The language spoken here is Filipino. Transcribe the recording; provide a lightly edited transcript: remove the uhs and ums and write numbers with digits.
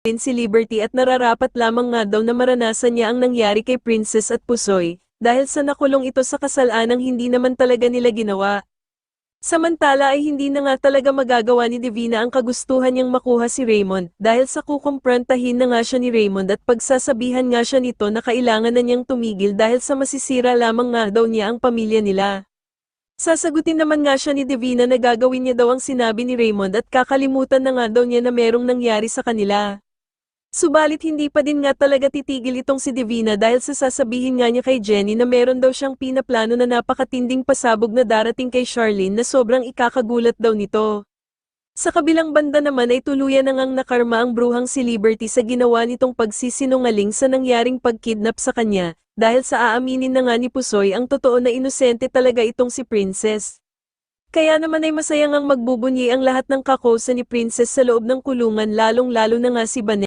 din si Liberty at nararapat lamang nga daw na maranasan niya ang nangyari kay Princess at Pusoy, dahil sa nakulong ito sa kasalanang hindi naman talaga nila ginawa. Samantala ay hindi na nga talaga magagawa ni Divina ang kagustuhan niyang makuha si Raymond, dahil sa kukumprontahin na nga siya ni Raymond at pagsasabihan nga siya nito na kailangan na niyang tumigil dahil sa masisira lamang nga daw niya ang pamilya nila. Sasagutin naman nga siya ni Divina na gagawin niya daw ang sinabi ni Raymond at kakalimutan na nga daw niya na merong nangyari sa kanila. Subalit hindi pa din nga talaga titigil itong si Divina dahil sa sasabihin nga niya kay Jenny na meron daw siyang pinaplano na napakatinding pasabog na darating kay Charlene na sobrang ikakagulat daw nito. Sa kabilang banda naman ay tuluyan na ngang nakarma ang bruhang si Liberty sa ginawa nitong pagsisinungaling sa nangyaring pagkidnap sa kanya, dahil sa aaminin na nga ni Pusoy ang totoo na inosente talaga itong si Princess. Kaya naman ay masaya ngang magbubunyi ang lahat ng kakosa ni Princess sa loob ng kulungan lalong-lalo na nga si Banet.